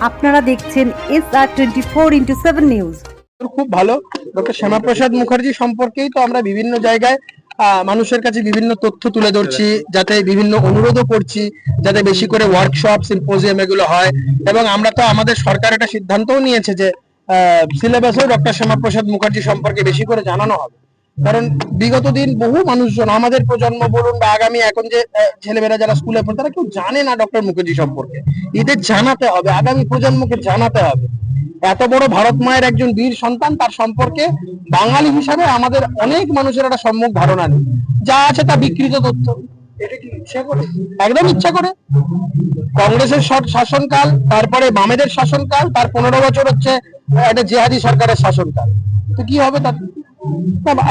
আপনারা দেখছেন SR24x7 news. খুব ভালো। ডক্টর শ্যামাপ্রসাদ মুখার্জি সম্পর্কেই তো আমরা বিভিন্ন জায়গায় মানুষের কাছে বিভিন্ন তথ্য তুলে ধরছি, যাতে বিভিন্ন অনুরোধও করছি যাতে বেশি করে ওয়ার্কশপ, সিম্পোজিয়াম এগুলো হয়। এবং আমরা তো আমাদের সরকার একটা সিদ্ধান্তও নিয়েছে যে সিলেবাসেও ডক্টর শ্যামাপ্রসাদ মুখার্জি সম্পর্কে বেশি করে জানানো হবে। কারণ বিগত দিন বহু মানুষজন, আমাদের প্রজন্ম বলুন বা আগামী এখন যে ছেলেমেয়েরা যারা স্কুলে পড়ে, তারা কেউ জানে না ডক্টর মুখার্জি সম্পর্কে। এদের জানাতে হবে, আগামী প্রজন্মকে জানাতে হবে। এত বড় ভারত মায়ের একজন বীর সন্তান, তার সম্পর্কে বাঙালি হিসাবে আমাদের অনেক মানুষের একটা সম্যক ধারণা নেই। যা আছে তা বিকৃত তথ্য। এটা কি ইচ্ছা করে? একদম ইচ্ছা করে। কংগ্রেসের শাসনকাল, তারপরে বামেদের শাসনকাল, তার 15 বছর হচ্ছে একটা জেহাদি সরকারের শাসনকাল। তো কি হবে তার?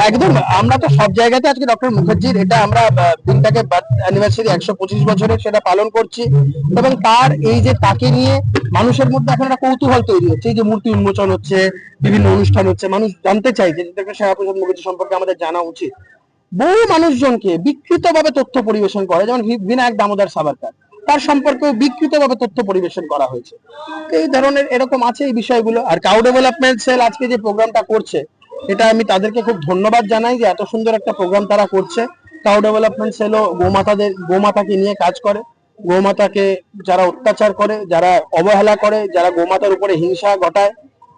একদম। আমরা তো সব জায়গাতে আজকে ডক্টর মুখার্জির এটা আমরা দিনটাকে অ্যানিভার্সারি 125 বছরের সেটা পালন করছি। এবং তার এই যে তাকে নিয়ে মানুষের মধ্যে এখন একটা কৌতূহল তৈরি হচ্ছে, এই যে মূর্তি উন্মোচন হচ্ছে, বিভিন্ন অনুষ্ঠান হচ্ছে, মানুষ জানতে চাইছে যে ডক্টর শ্যামাপ্রসাদ মুখার্জি সম্পর্কে আমাদের জানা উচিত। বহু মানুষজনকে বিকৃতভাবে তথ্য পরিবেশন করে, যেমন বিনায়ক দামোদর সাভারকর, তার সম্পর্কেও বিকৃতভাবে তথ্য পরিবেশন করা হয়েছে। এই ধরনের এরকম আছে এই বিষয়গুলো। আর কাউ ডেভেলপমেন্ট সেল আজকে যে প্রোগ্রামটা করছে, এটা আমি তাদেরকে খুব ধন্যবাদ জানাই যে এত সুন্দর একটা প্রোগ্রাম তারা করছে। কাউ ডেভেলপমেন্ট সেলও গোমাতাকে নিয়ে কাজ করে। গোমাতাকে যারা অত্যাচার করে, যারা অবহেলা করে, যারা গোমাতার উপরে হিংসা ঘটায়,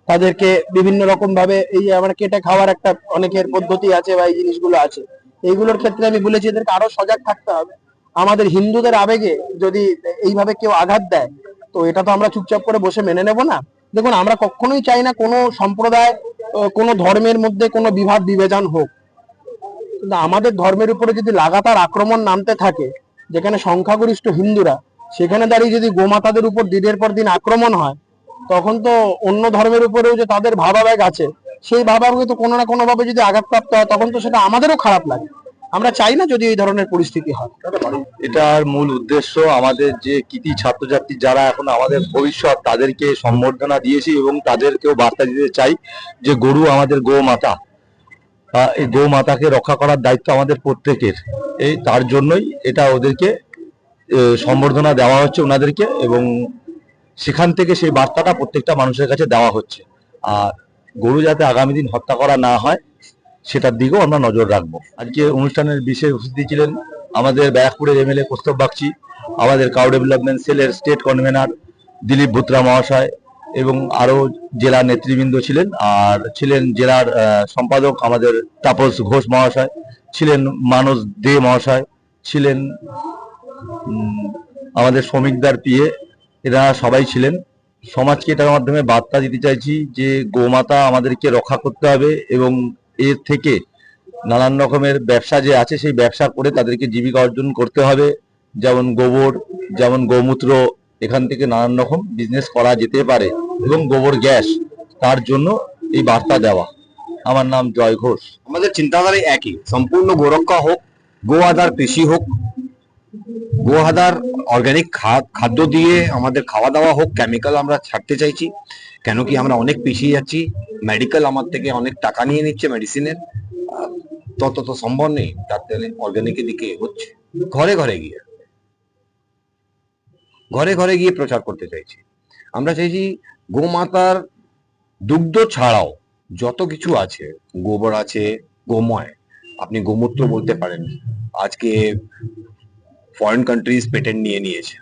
তাদেরকে বিভিন্ন রকম ভাবে এই আমরা কেটে খাওয়ার একটা অনেকের পদ্ধতি আছে বা এই জিনিসগুলো আছে, এইগুলোর ক্ষেত্রে আমি বলেছি এদেরকে আরো সজাগ থাকতে হবে। আমাদের হিন্দুদের আবেগে যদি এইভাবে কেউ আঘাত দেয়, তো এটা তো আমরা চুপচাপ করে বসে মেনে নেব না। দেখুন, আমরা কখনোই চাই না কোনো সম্প্রদায়, কোনো ধর্মের মধ্যে কোনো বিভাদ বিবেচন হোক। কিন্তু আমাদের ধর্মের উপরে যদি লাগাতার আক্রমণ নামতে থাকে, যেখানে সংখ্যাগরিষ্ঠ হিন্দুরা, সেখানে দাঁড়িয়ে যদি গোমাতাদের উপর দিনের পর দিন আক্রমণ হয়, তখন তো অন্য ধর্মের উপরেও যে তাদের ভাবাবেগ আছে, সেই ভাবাবেগে তো কোনো না কোনো ভাবে যদি আঘাতপ্রাপ্ত হয়, তখন তো সেটা আমাদেরও খারাপ লাগে। আমরা চাই না যদি এই ধরনের পরিস্থিতি হয়। এটার মূল উদ্দেশ্য আমাদের যে কৃতি ছাত্রছাত্রী যারা এখন আমাদের ভবিষ্যৎ, তাদেরকে সম্বর্ধনা দিয়েছি এবং তাদেরকেও বার্তা দিতে চাই যে গরু আমাদের গোমাতা, এই গোমাতাকে রক্ষা করার দায়িত্ব আমাদের প্রত্যেকের। এই তার জন্যই এটা ওদেরকে সম্বর্ধনা দেওয়া হচ্ছে ওনাদেরকে, এবং সেখান থেকে সেই বার্তাটা প্রত্যেকটা মানুষের কাছে দেওয়া হচ্ছে। আর গরু যাতে আগামী দিন হত্যা করা না হয়, সেটার দিকেও আমরা নজর রাখবো। আজকে অনুষ্ঠানের বিশেষ উপস্থিতি ছিলেন আমাদের ব্যারাকপুরের এমএলএ কৌস্তব বাগচি, আমাদের কাউ ডেভেলপমেন্ট সেলের স্টেট কনভেনার দিলীপ ভুত্রা মহাশয়, এবং আরো জেলা নেতৃবৃন্দ ছিলেন। আর ছিলেন জেলার সম্পাদক আমাদের তাপস ঘোষ মহাশয়, ছিলেন মানস দে মহাশয়, ছিলেন আমাদের শ্রমিকদার পিএ, এরা সবাই ছিলেন। সমাজকে এটার মাধ্যমে বার্তা দিতে চাইছি যে গোমাতা আমাদেরকে রক্ষা করতে হবে, এবং এর থেকে নানান রকমের ব্যবসা যে আছে, সেই ব্যবসা করে তাদেরকে জীবিকা অর্জন করতে হবে। যেমন গোবর, যেমন গোমূত্র, এখান থেকে নানান রকম বিজনেস করা যেতে পারে, এবং গোবর গ্যাস, তার জন্য এই বার্তা দেওয়া। আমার নাম জয় ঘোষ। আমাদের চিন্তাধারা একই, সম্পূর্ণ গোরক্ষা হোক, গো আধার কৃষি হোক, গো আধার অর্গানিক খাদ্য দিয়ে আমাদের খাওয়া দাওয়া হোক। কেমিক্যাল আমরা ছাড়তে চাইছি, কেন কি আমরা অনেক পিছিয়ে যাচ্ছি। মেডিকেল আমার থেকে অনেক টাকা নিয়ে নিচ্ছে মেডিসিনের, তত সম্ভব নেই। তার জন্য অর্গানিকের দিকে হচ্ছে, ঘরে ঘরে গিয়ে প্রচার করতে চাইছি। আমরা চাইছি গোমাতার দুগ্ধ ছাড়াও যত কিছু আছে, গোবর আছে, গোময়, আপনি গোমূত্র বলতে পারেন। আজকে ফরেন কান্ট্রিজ পেটেন্ট নিয়ে নিয়েছে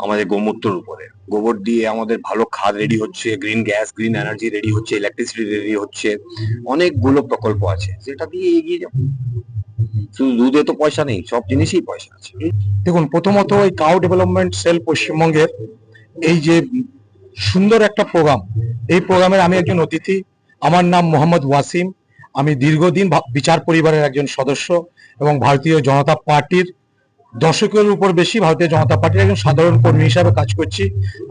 আমাদের গোমূত্রের উপরে। গোবর দিয়ে আমাদের ভালো খাদ রেডি হচ্ছে, green gas, green energy ready হচ্ছে, ইলেকট্রিসিটি রেডি হচ্ছে, অনেকগুলো প্রকল্প আছে, সেটা দিয়ে এগিয়ে যাবো। শুধু দুধে তো পয়সা নেই, সব জিনিসই পয়সা আছে। দেখুন, প্রথমত এই কাউ ডেভেলপমেন্ট সেল পশ্চিমবঙ্গের এই যে সুন্দর একটা প্রোগ্রাম, এই প্রোগ্রামের আমি একজন অতিথি। আমার নাম মোহাম্মদ ওয়াসিম। আমি দীর্ঘদিন বিচার পরিবারের একজন সদস্য এবং ভারতীয় জনতা পার্টির দশকের উপর বেশি ভারতীয় জনতা পার্টির একজন সাধারণ কর্মী হিসাবে কাজ করছি।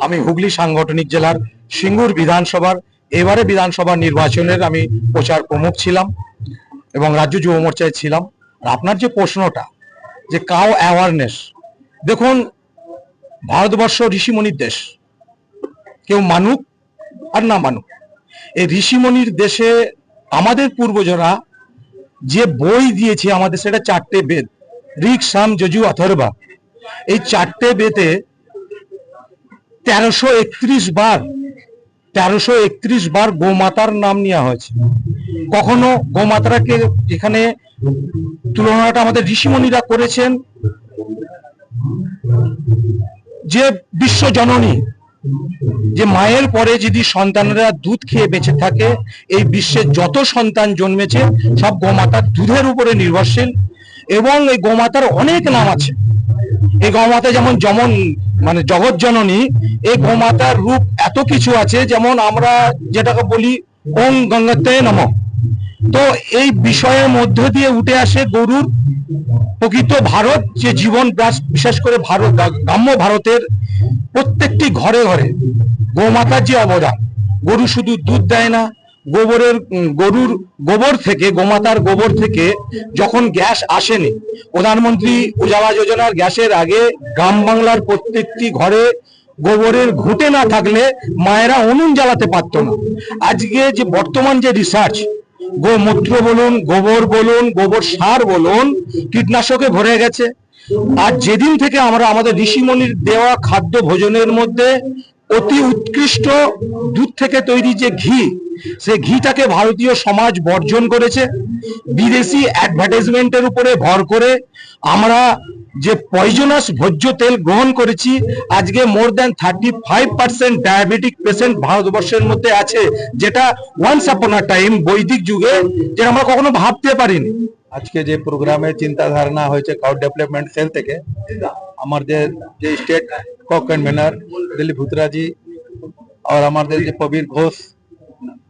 আমি হুগলি সাংগঠনিক জেলার সিঙ্গুর বিধানসভার এবারে বিধানসভা নির্বাচনের আমি প্রচার প্রমুখ ছিলাম এবং রাজ্য যুব মোর্চায় ছিলাম। আর আপনার যে প্রশ্নটা, যে কাউ অ্যাওয়ারনেস, দেখুন, ভারতবর্ষ ঋষিমণির দেশ, কেউ মানুক আর না মানুক, এই ঋষিমণির দেশে আমাদের পূর্বজরা যে বই দিয়েছে আমাদের, সেটা 4টে বেদ, ঋক, সাম, যজু, অথর্বা। এই 4টে বেদে 1331 বার গোমাতার নাম নেওয়া হয়েছে। কখনো গোমাতাকে এখানে তুলনাটা আমাদের ঋষিমুনিরা করেছেন যে বিশ্ব জননী, যে মায়ের পরে যদি সন্তানেরা দুধ খেয়ে বেঁচে থাকে, এই বিশ্বের যত সন্তান জন্মেছে সব গোমাতার দুধের উপরে নির্ভরশীল। এবং এই গোমাতার অনেক নাম আছে। এই গোমাতা যেমন যেমন মানে জগৎ জননী, এই গোমাতার রূপ এত কিছু আছে, যেমন আমরা যেটাকে বলি ওং গঙ্গাতে নমঃ। তো এই বিষয়ের মধ্য দিয়ে উঠে আসে গরুর প্রকৃত ভারত যে জীবন, বিশেষ করে ভারত গ্রাম্য ভারতের প্রত্যেকটি ঘরে ঘরে গোমাতার যে অবদান। গরু শুধু দুধ দেয় না, গরুর গোবর থেকে, গোমাতার গোবর থেকে যখন গ্যাস আসেনি, প্রধানমন্ত্রী উজালা যোজনার গ্যাসের আগে গ্রাম বাংলার প্রত্যেকটি ঘরে গোবরের ঘুঁটে না থাকলে মায়েরা উনুন জ্বালাতে পারতো না। আজকে যে বর্তমান যে রিসার্চ, গোমূত্র বলুন, গোবর সার বলুন, কীটনাশকে ভরে গেছে। আর যেদিন থেকে আমরা আমাদের ঋষিমুনির দেওয়া খাদ্য ভোজনের মধ্যে অতি উৎকৃষ্ট দুধ থেকে তৈরি যে ঘি, সেই ঘিটাকে ভারতীয় সমাজ বর্জন করেছে। বিদেশি অ্যাডভার্টাইজমেন্টের উপরে ভর করে আমরা যে পয়জনাস ভোজ্য তেল গ্রহণ করেছি, আজকে মোর দ্যান 35% ডায়াবেটিক পেশেন্ট ভারতবর্ষের মধ্যে আছে, যেটা ওয়ান্স আপন আ টাইম বৈদিক যুগে যেটা আমরা কখনো ভাবতে পারিনি। আজকে যে প্রোগ্রামে চিন্তা ধারণা হয়েছে কাউ ডেভেলপমেন্ট সেল থেকে, আমাদের যে স্টেট কক কনভেনার দিলীপ ভুতরাজি আর আমাদের যে প্রবীর ঘোষ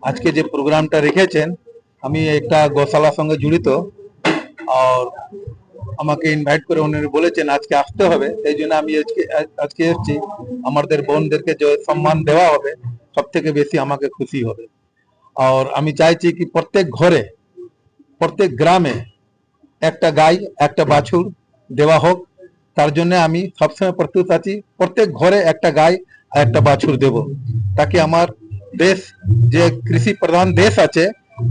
আজকে যে প্রোগ্রামটা রেখেছেন, আমি একটা গোশালার সঙ্গে জড়িত, আর আমাকে ইনভাইট করে উনি বলেছেন আজকে আসতে হবে, এই জন্য আমি আজকে এসেছি। আমাদের বোনদেরকে যে সম্মান দেওয়া হবে সব থেকে বেশি আমাকে খুশি হবে। আর আমি চাইছি কি প্রত্যেক ঘরে, প্রত্যেক গ্রামে একটা গাই, একটা বাছুর দেওয়া হোক। তার জন্য আমি সবসময় প্রস্তুত আছি, প্রত্যেক ঘরে একটা গাই আর একটা বাছুর দেব, তাকে আমার দেশ যে কৃষি প্রধান দেশ আছে,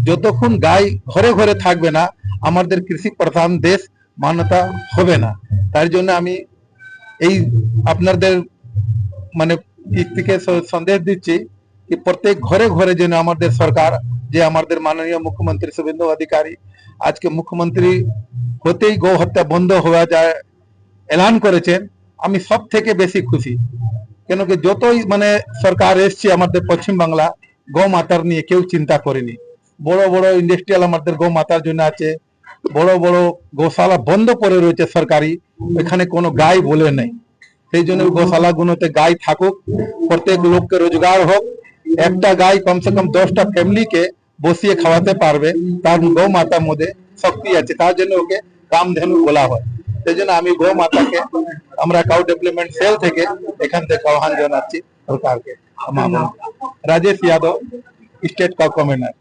যতক্ষণ গাই ঘরে ঘরে থাকবে না আমাদের কৃষি প্রধান দেশ মান্যতা হবে না। তার জন্য আমি এই আপনাদের মানে দিক থেকে সন্দেশ দিচ্ছি कि प्रत्येक घरे घरे যেন আমাদের সরকার, যে আমাদের মাননীয় মুখ্যমন্ত্রী শুভেন্দু অধিকারী আজকে মুখ্যমন্ত্রী হতেই গো হত্যা বন্ধ হওয়া যায় এলান করেছেন, আমি সব থেকে বেশি খুশি। কেন কি যতই মানে সরকার এসছে আমাদের পশ্চিম বাংলা, গো মাতার নিয়ে কেউ চিন্তা করেনি। বড় বড় ইন্ডাস্ট্রিয়াল আমাদের গো মাতার জন্য আছে, বড় বড় গোশালা বন্ধ করে রয়েছে সরকারি, এখানে কোনো গাই বলে নেই। সেই জন্য গোশালা গুলোতে গাই থাকুক, প্রত্যেক লোককে রোজগার হোক। একটা গাই কমসে কম 10টা ফ্যামিলিকে বসিয়ে খাওয়াতে পারবে, তার গো মাতার মধ্যে শক্তি আছে, তার জন্য ওকে কামধেনু বলা হয়। সেই জন্য আমি গো মাতাকে, আমরা কাউ ডেভেলপমেন্ট সেল থেকে এখান থেকে আহ্বান জানাচ্ছি সরকারকে। Rajesh Yadav, state cow convener.